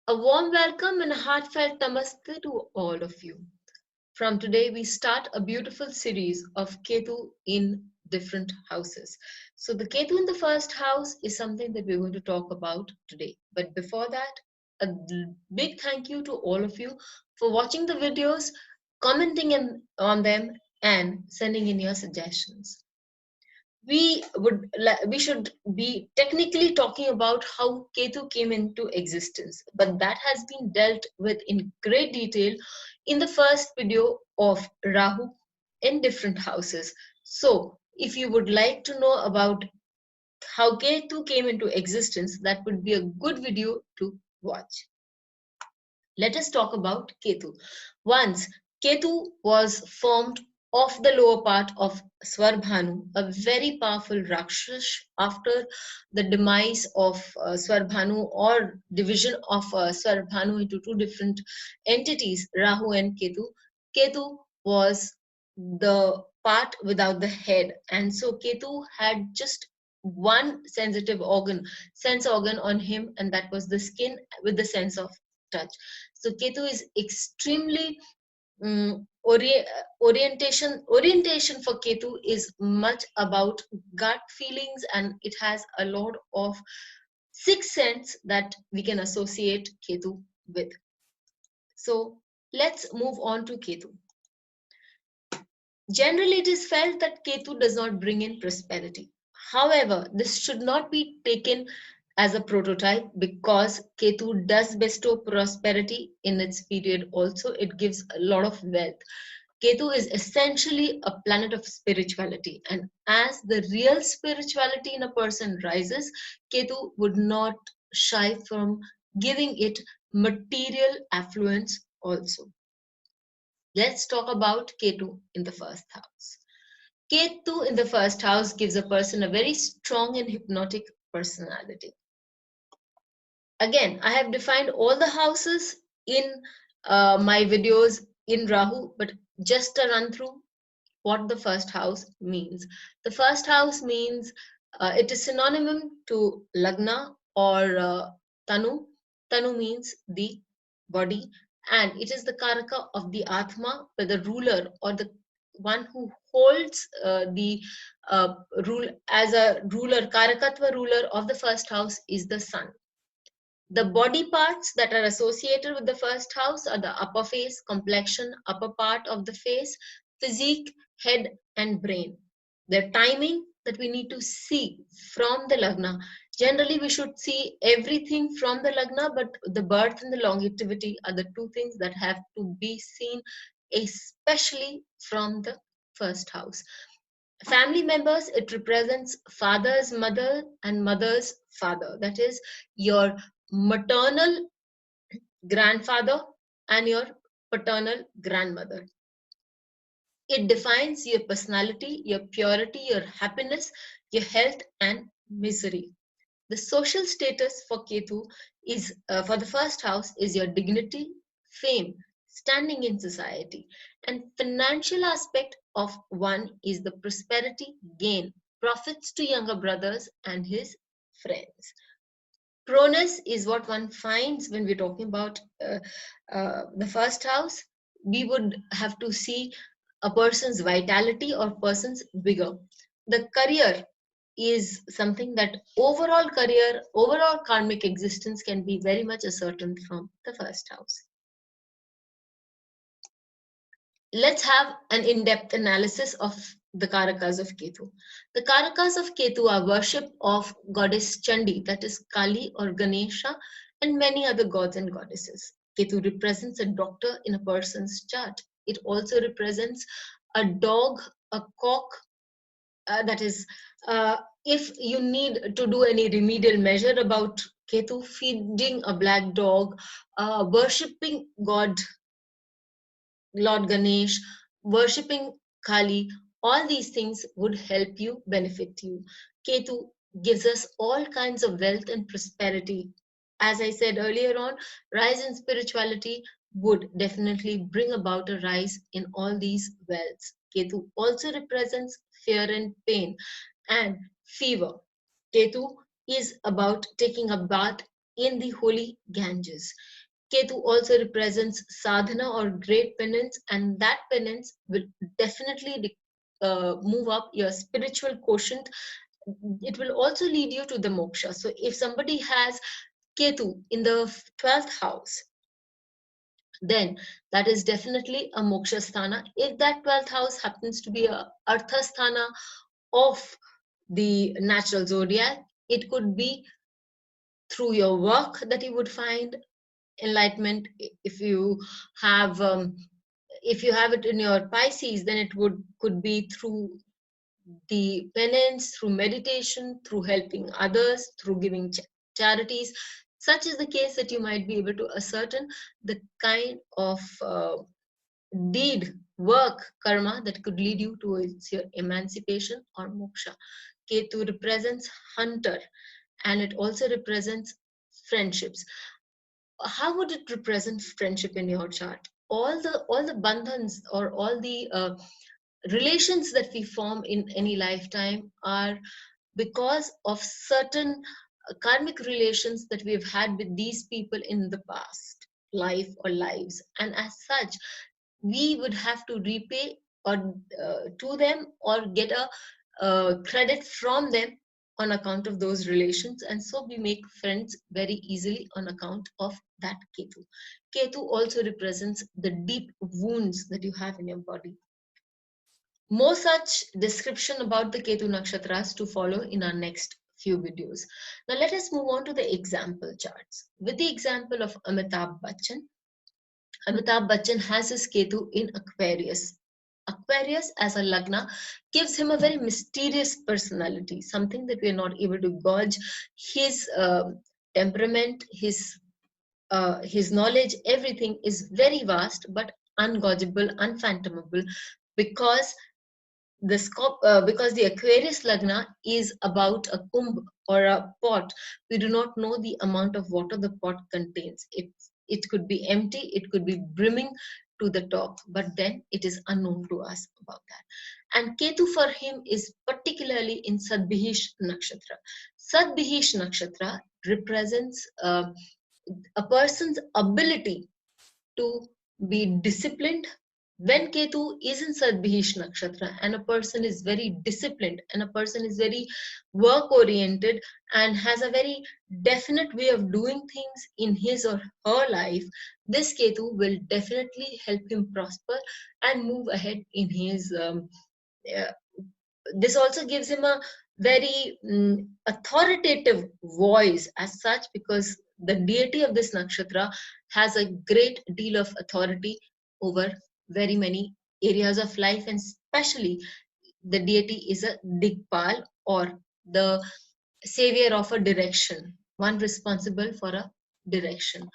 A warm welcome and a heartfelt namaste to all of you. From today, we start a beautiful series of Ketu in different houses. So, the Ketu in the first house is something that we're going to talk about today. But before that, a big thank you to all of you for watching the videos, commenting on them, and sending in your suggestions. We should be technically talking about how Ketu came into existence, but that has been dealt with in great detail in the first video of Rahu in different houses. So if you would like to know about how Ketu came into existence, that would be a good video to watch. Let us talk about Ketu. Once Ketu was formed of the lower part of Swarbhanu, a very powerful Rakshas after the demise of Swarbhanu or division of Swarbhanu into two different entities, Rahu and Ketu. Ketu was the part without the head, and so Ketu had just one sense organ on him, and that was the skin with the sense of touch. So Ketu is extremely orientation for Ketu is much about gut feelings, and it has a lot of sixth sense that we can associate Ketu with. So let's move on to Ketu. Generally, it is felt that Ketu does not bring in prosperity. However, this should not be taken as a prototype because Ketu does bestow prosperity in its period also. It gives a lot of wealth. Ketu is essentially a planet of spirituality, and as the real spirituality in a person rises, Ketu would not shy from giving it material affluence also. Let's talk about Ketu in the first house. Ketu in the first house gives a person a very strong and hypnotic personality. Again, I have defined all the houses in my videos in Rahu, but just a run through what the first house means. The first house means it is synonym to lagna or tanu. Tanu means the body, and it is the karaka of the atma, where the ruler or the one who holds the rule as a ruler, karakatva ruler of the first house is the sun. The body parts that are associated with the first house are the upper face, complexion, upper part of the face, physique, head, and brain. The timing that we need to see from the lagna. Generally, we should see everything from the lagna, but the birth and the longevity are the two things that have to be seen, especially from the first house. Family members, it represents father's mother and mother's father. That is your maternal grandfather and your paternal grandmother. It defines your personality, your purity, your happiness, your health, and misery. The social status for Ketu is for the first house is your dignity, fame, standing in society, and financial aspect of one is the prosperity, gain, profits to younger brothers and his friends. Proness is what one finds when we're talking about the first house. We would have to see a person's vitality or person's vigor. The career is something that overall career, overall karmic existence can be very much ascertained from the first house. Let's have an in-depth analysis of the Karakas of Ketu. The Karakas of Ketu are worship of goddess Chandi, that is Kali or Ganesha, and many other gods and goddesses. Ketu represents a doctor in a person's chart. It also represents a dog, a cock, that is, if you need to do any remedial measure about Ketu, feeding a black dog, worshipping God, Lord Ganesh, worshipping Kali, all these things would help you, benefit you. Ketu gives us all kinds of wealth and prosperity. As I said earlier on, rise in spirituality would definitely bring about a rise in all these wealths. Ketu also represents fear and pain and fever. Ketu is about taking a bath in the holy Ganges. Ketu also represents sadhana or great penance, and that penance will definitely move up your spiritual quotient. It will also lead you to the moksha. So if somebody has Ketu in the 12th house, then that is definitely a moksha sthana. If that 12th house happens to be a artha sthana of the natural zodiac, it could be through your work that you would find enlightenment. If you have if you have it in your Pisces, then it could be through the penance, through meditation, through helping others, through giving charities. Such is the case that you might be able to ascertain the kind of deed, work, karma that could lead you towards your emancipation or moksha. Ketu represents hunter, and it also represents friendships. How would it represent friendship in your chart? All the bandhans, or all the relations that we form in any lifetime, are because of certain karmic relations that we've had with these people in the past life or lives, and as such we would have to repay or to them, or get a credit from them on account of those relations, and so we make friends very easily on account of that Ketu. Ketu also represents the deep wounds that you have in your body. More such description about the Ketu nakshatras to follow in our next few videos. Now let us move on to the example charts. With the example of Amitabh Bachchan, Amitabh Bachchan has his Ketu in Aquarius. Aquarius as a lagna gives him a very mysterious personality, something that we are not able to gauge. His temperament, his knowledge, everything is very vast, but ungaugeable, unfathomable, because because the Aquarius lagna is about a kumbh or a pot. We do not know the amount of water the pot contains. It could be empty, it could be brimming to the top, but then it is unknown to us about that. And Ketu for him is particularly in Sadbihish Nakshatra. Sadbihish Nakshatra represents a person's ability to be disciplined. When Ketu is in Sadbihish Nakshatra and a person is very disciplined and a person is very work oriented and has a very definite way of doing things in his or her life, this Ketu will definitely help him prosper and move ahead in his uh, this also gives him a very authoritative voice as such, because the deity of this nakshatra has a great deal of authority over very many areas of life, and especially the deity is a Digpal, or the savior of a direction, one responsible for a direction.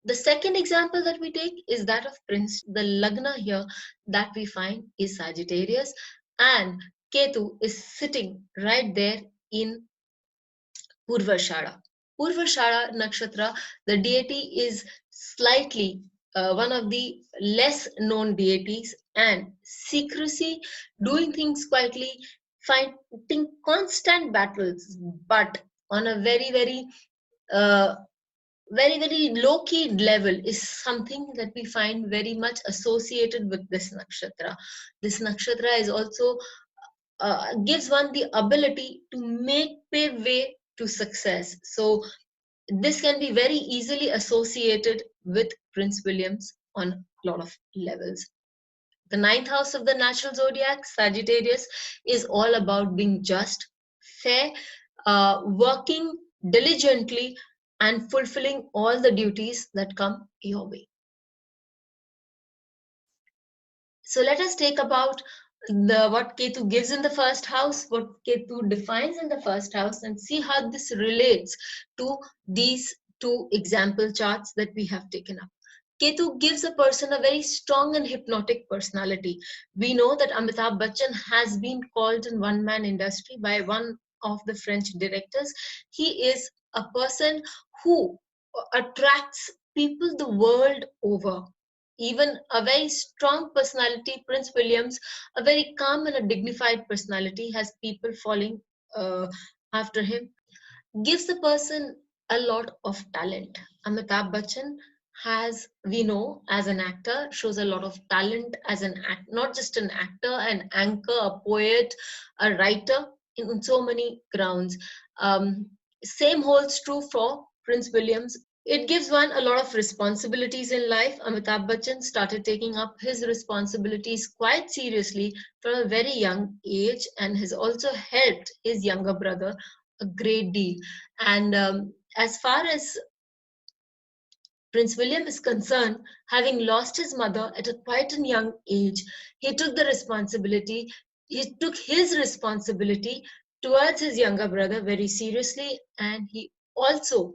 The second example that we take is that of Prince. The lagna here that we find is Sagittarius, and Ketu is sitting right there in Purvashada. Purvashada nakshatra, the deity is slightly one of the less known deities, and secrecy, doing things quietly, fighting constant battles, but on a uh, very low key level, is something that we find very much associated with this nakshatra. This nakshatra is also gives one the ability to make pave way to success. So this can be very easily associated with Prince Williams on a lot of levels. The ninth house of the natural zodiac, Sagittarius, is all about being just, fair, working diligently, and fulfilling all the duties that come your way. So let us take about what Ketu gives in the first house, what Ketu defines in the first house, and see how this relates to these two example charts that we have taken up. Ketu gives a person a very strong and hypnotic personality. We know that Amitabh Bachchan has been called in one-man industry by one of the French directors. He is a person who attracts people the world over. Even a very strong personality, Prince Williams, a very calm and a dignified personality, has people falling uh, after him, gives the person a lot of talent. Amitabh Bachchan has, we know, as an actor, shows a lot of talent as an act, not just an actor, an anchor, a poet, a writer, in so many grounds. Same holds true for Prince Williams. It gives one a lot of responsibilities in life. Amitabh Bachchan started taking up his responsibilities quite seriously from a very young age, and has also helped his younger brother a great deal. And as far as Prince William is concerned, having lost his mother at a quite a young age, he took the responsibility, he took his responsibility towards his younger brother very seriously, and he also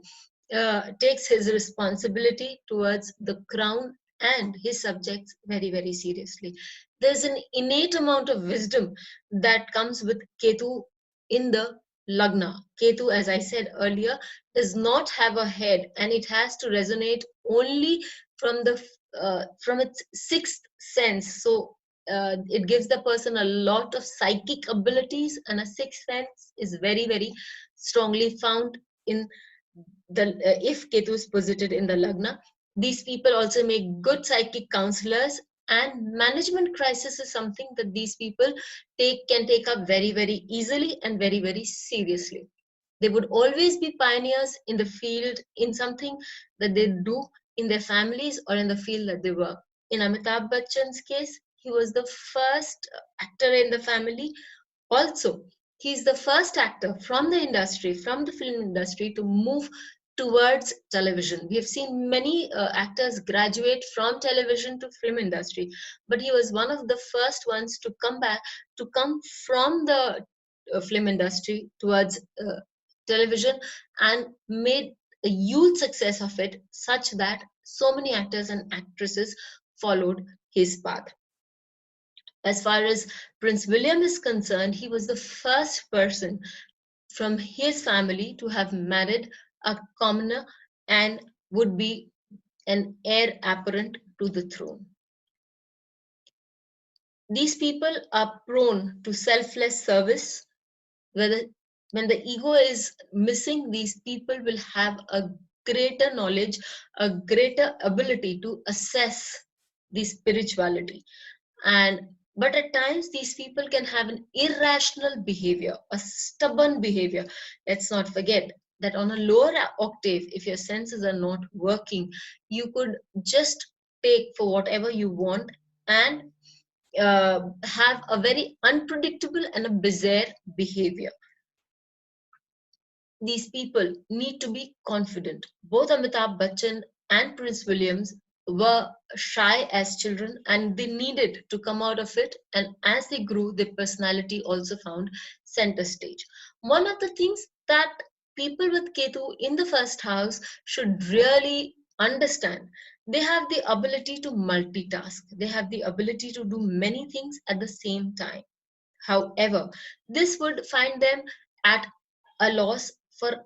takes his responsibility towards the crown and his subjects very, very seriously. There's an innate amount of wisdom that comes with Ketu in the lagna. Ketu, as I said earlier, does not have a head, and it has to resonate only from the from its sixth sense. So it gives the person a lot of psychic abilities, and a sixth sense is very, very strongly found in the if Ketu is posited in the lagna. These people also make good psychic counselors, and management crisis is something that these people can take up very, very easily and very, very seriously. They would always be pioneers in the field, in something that they do in their families or in the field that they work. In Amitabh Bachchan's case, he was the first actor in the family. Also, he's the first actor from the industry, from the film industry, to move towards television. We have seen many actors graduate from television to film industry, but he was one of the first ones to come from the film industry towards television, and made a huge success of it, such that so many actors and actresses followed his path. As far as Prince William is concerned, he was the first person from his family to have married a commoner and would be an heir apparent to the throne. These people are prone to selfless service. When the ego is missing, these people will have a greater knowledge, a greater ability to assess the spirituality. And but at times these people can have an irrational behavior, a stubborn behavior. Let's not forget that on a lower octave, if your senses are not working, you could just take for whatever you want, and have a very unpredictable and a bizarre behavior. These people need to be confident. Both Amitabh Bachchan and Prince Williams were shy as children, and they needed to come out of it. And as they grew, their personality also found center stage. One of the things that people with Ketu in the first house should really understand, they have the ability to multitask, they have the ability to do many things at the same time. However, this would find them at a loss for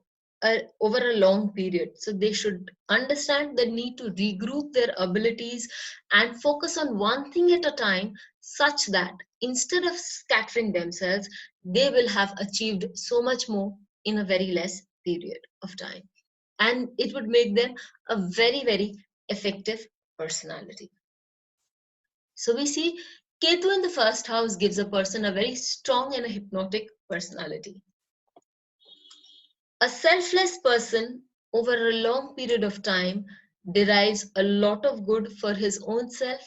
over a long period. So they should understand the need to regroup their abilities and focus on one thing at a time, such that instead of scattering themselves, they will have achieved so much more in a very less period of time. And it would make them a very, very effective personality. So we see Ketu in the first house gives a person a very strong and a hypnotic personality. A selfless person over a long period of time derives a lot of good for his own self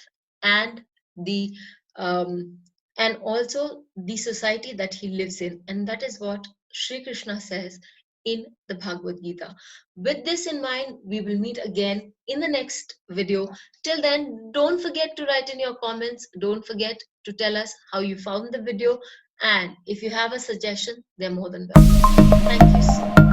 and the and also the society that he lives in, and that is what Sri Krishna says in the Bhagavad Gita. With this in mind, we will meet again in the next video. Till then, don't forget to write in your comments. Don't forget to tell us how you found the video, and if you have a suggestion, they're more than welcome. Thank you so much.